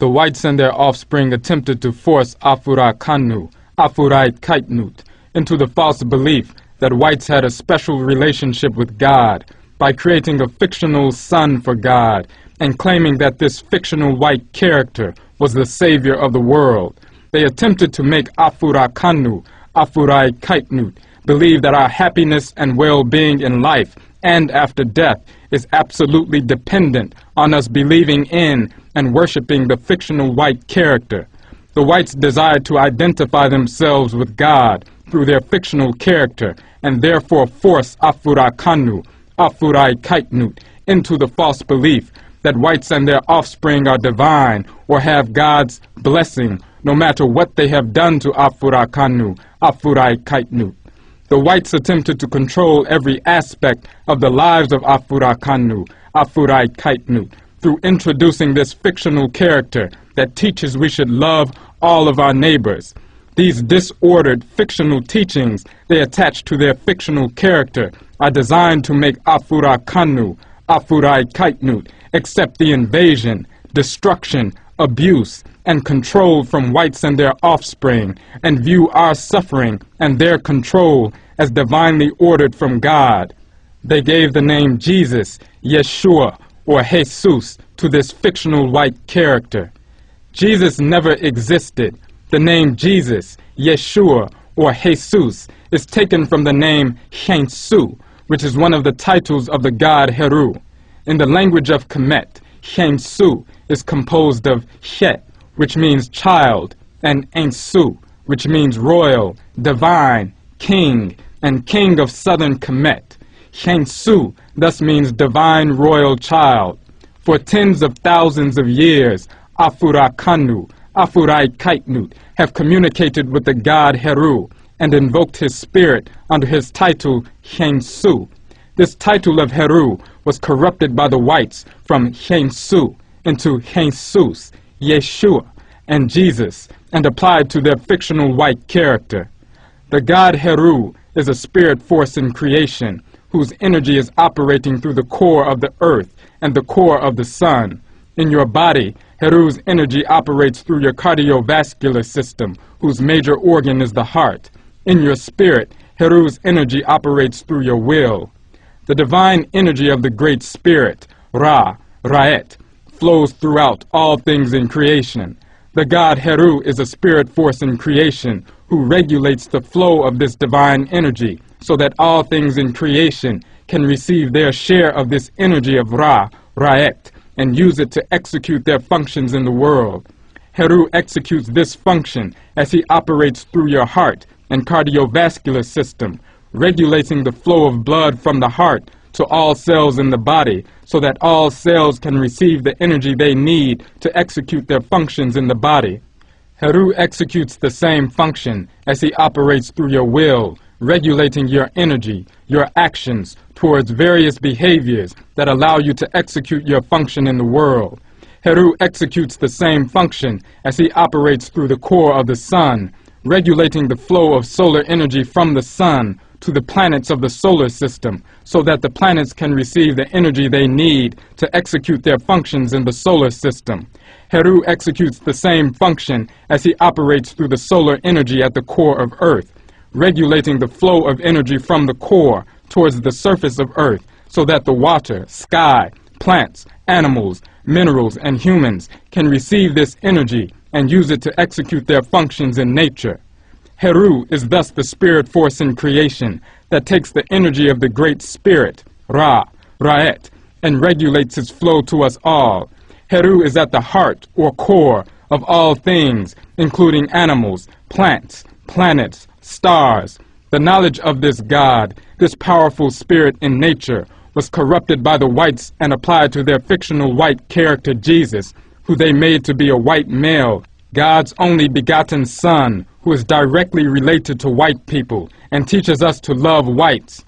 The whites and their offspring attempted to force Afura Kanu, Afurai Kaitnut, into the false belief that whites had a special relationship with God by creating a fictional son for God and claiming that this fictional white character was the savior of the world. They attempted to make Afura Kanu, Afurai Kaitnut, believe that our happiness and well-being in life and after death is absolutely dependent on us believing in and worshiping the fictional white character. The whites desired to identify themselves with God through their fictional character and therefore force Afura Kanu, Afurai Kaitnut, into the false belief that whites and their offspring are divine or have God's blessing no matter what they have done to Afura Kanu, Afurai Kaitnut. The whites attempted to control every aspect of the lives of Afura Kanu, Afurai Kaitnut, through introducing this fictional character that teaches we should love all of our neighbors. These disordered fictional teachings they attach to their fictional character are designed to make Afura Kanu, Afurai Kaitnut, accept the invasion, destruction, abuse, and control from whites and their offspring, and view our suffering and their control as divinely ordered from God. They gave the name Jesus, Yeshua, or Jesus, to this fictional white character. Jesus never existed. The name Jesus, Yeshua, or Jesus, is taken from the name Shensu, which is one of the titles of the god Heru. In the language of Kemet, Shensu is composed of She, which means child, and Ensu, which means royal, divine, king, and king of southern Kemet. Shensu thus means divine royal child. For tens of thousands of years, Afura Kanu, Afurai Kaitnut, have communicated with the god Heru and invoked his spirit under his title Shensu. This title of Heru was corrupted by the whites from Shensu into Jesus, Yeshua, and Jesus, and applied to their fictional white character. The god Heru is a spirit force in creation whose energy is operating through the core of the earth and the core of the sun. In your body, Heru's energy operates through your cardiovascular system, whose major organ is the heart. In your spirit, Heru's energy operates through your will. The divine energy of the Great Spirit, Ra, Ra'et, flows throughout all things in creation. The god Heru is a spirit force in creation who regulates the flow of this divine energy so that all things in creation can receive their share of this energy of Ra, Ra'et, and use it to execute their functions in the world. Heru executes this function as he operates through your heart and cardiovascular system, regulating the flow of blood from the heart to all cells in the body so that all cells can receive the energy they need to execute their functions in the body. Heru executes the same function as he operates through your will, regulating your energy, your actions towards various behaviors that allow you to execute your function in the world. Heru executes the same function as he operates through the core of the sun, regulating the flow of solar energy from the sun to the planets of the solar system so that the planets can receive the energy they need to execute their functions in the solar system. Heru executes the same function as he operates through the solar energy at the core of Earth, regulating the flow of energy from the core towards the surface of Earth so that the water, sky, plants, animals, minerals, and humans can receive this energy and use it to execute their functions in nature. Heru is thus the spirit force in creation that takes the energy of the Great Spirit, Ra, Ra'et, and regulates its flow to us all. Heru is at the heart or core of all things, including animals, plants, planets, stars. The knowledge of this God, this powerful spirit in nature, was corrupted by the whites and applied to their fictional white character Jesus, who they made to be a white male, God's only begotten Son, who is directly related to white people and teaches us to love whites.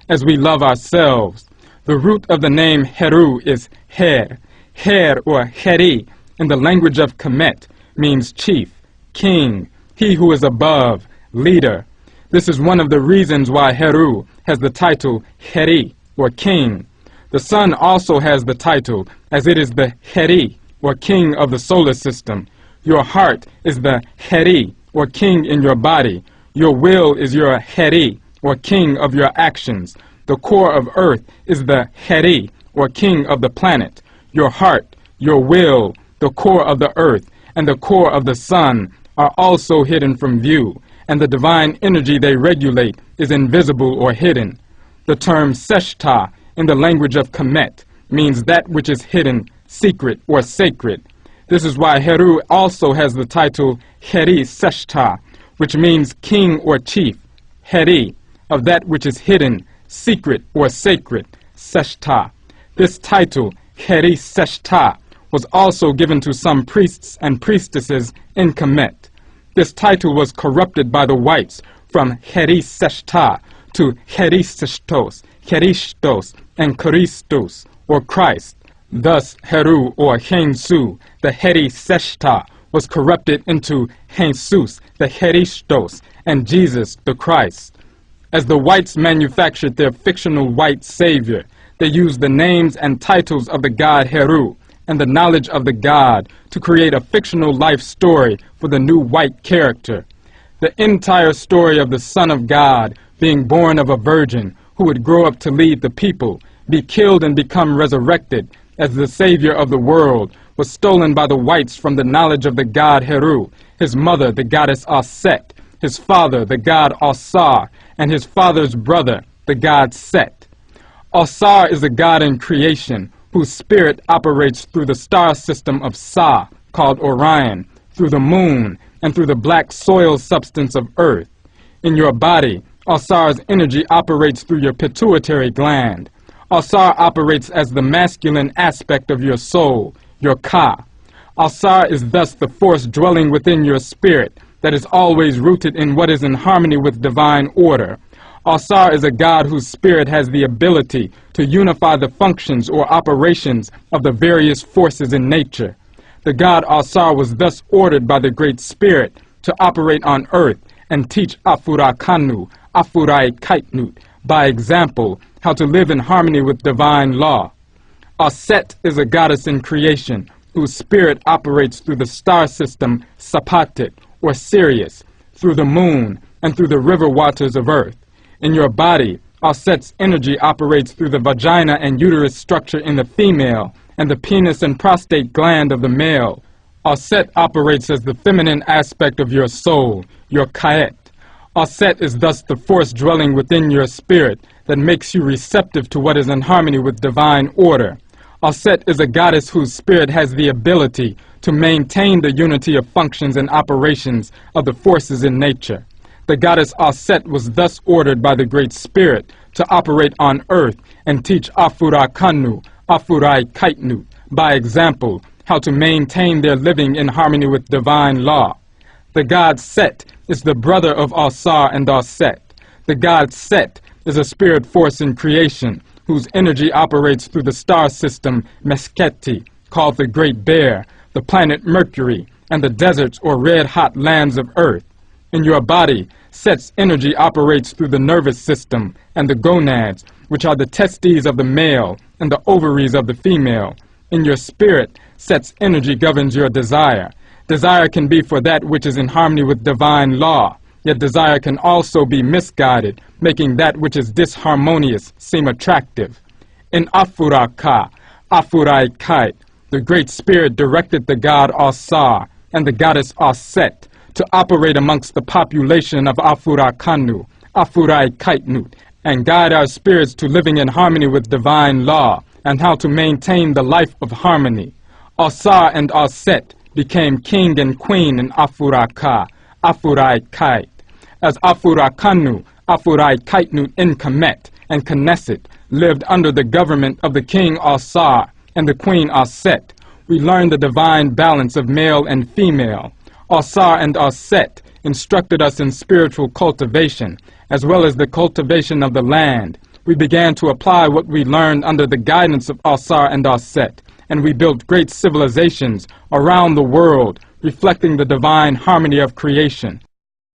As we love ourselves. The root of the name Heru is Her. Her or Heri in the language of Kemet means chief, king, he who is above, leader. This is one of the reasons why Heru has the title Heri, or king. The sun also has the title, as it is the Heri, or king of the solar system. Your heart is the Heri, or king in your body. Your will is your Heri, or king of your actions. The core of earth is the Heri, or king of the planet. Your heart, your will, the core of the earth, and the core of the sun are also hidden from view, and the divine energy they regulate is invisible or hidden. The term Seshta in the language of Kemet means that which is hidden, secret, or sacred. This is why Heru also has the title Heri Seshta, which means king or chief, Heri, of that which is hidden, secret, or sacred, Seshta. This title, Heri Seshta, was also given to some priests and priestesses in Kemet. This title was corrupted by the whites from Heri Seshta to Heristos, Heristos, and Christos, or Christ. Thus, Heru, or Hensu, the Heri Seshta, was corrupted into Jesus, the Heristos, and Jesus, the Christ. As the whites manufactured their fictional white savior, they used the names and titles of the god Heru and the knowledge of the god to create a fictional life story for the new white character. The entire story of the Son of God being born of a virgin who would grow up to lead the people, be killed and become resurrected as the savior of the world, was stolen by the whites from the knowledge of the god Heru, his mother, the goddess Aset, his father, the god Asar, and his father's brother, the god Set. Asar is a god in creation whose spirit operates through the star system of Sa, called Orion, through the moon, and through the black soil substance of earth. In your body, Asar's energy operates through your pituitary gland. Asar operates as the masculine aspect of your soul, your Ka. Asar is thus the force dwelling within your spirit that is always rooted in what is in harmony with divine order. Asar is a god whose spirit has the ability to unify the functions or operations of the various forces in nature. The god Asar was thus ordered by the Great Spirit to operate on earth and teach Afura Kanu, Afurai Kaitnut, by example, how to live in harmony with divine law. Aset is a goddess in creation whose spirit operates through the star system Sapatit, or Sirius, through the moon, and through the river waters of earth. In your body, Aset's energy operates through the vagina and uterus structure in the female and the penis and prostate gland of the male. Aset operates as the feminine aspect of your soul, your Kaet. Aset is thus the force dwelling within your spirit that makes you receptive to what is in harmony with divine order. Aset is a goddess whose spirit has the ability to maintain the unity of functions and operations of the forces in nature. The goddess Aset was thus ordered by the Great Spirit to operate on earth and teach Afura Kanu, Afurai Kaitnut, by example, how to maintain their living in harmony with divine law. The god Set is the brother of Asar and Aset. The god Set is a spirit force in creation whose energy operates through the star system Meskheti, called the Great Bear, the planet Mercury, and the deserts or red-hot lands of earth. In your body, Set's energy operates through the nervous system and the gonads, which are the testes of the male and the ovaries of the female. In your spirit, Set's energy governs your desire. Desire can be for that which is in harmony with divine law, yet desire can also be misguided, making that which is disharmonious seem attractive. In Afura Ka, Afurai Kait, the Great Spirit directed the god Asar and the goddess Aset to operate amongst the population of Afura Kanu, Afurai Kaitnut, and guide our spirits to living in harmony with divine law and how to maintain the life of harmony. Asar and Aset became king and queen in Afura Ka, Afurai Kait. As Afura Kanu, Afurai Kaitnut in Kemet and Knesset lived under the government of the king Asar and the queen Aset, we learned the divine balance of male and female. Asar and Aset instructed us in spiritual cultivation, as well as the cultivation of the land. We began to apply what we learned under the guidance of Asar and Aset, and we built great civilizations around the world, reflecting the divine harmony of creation.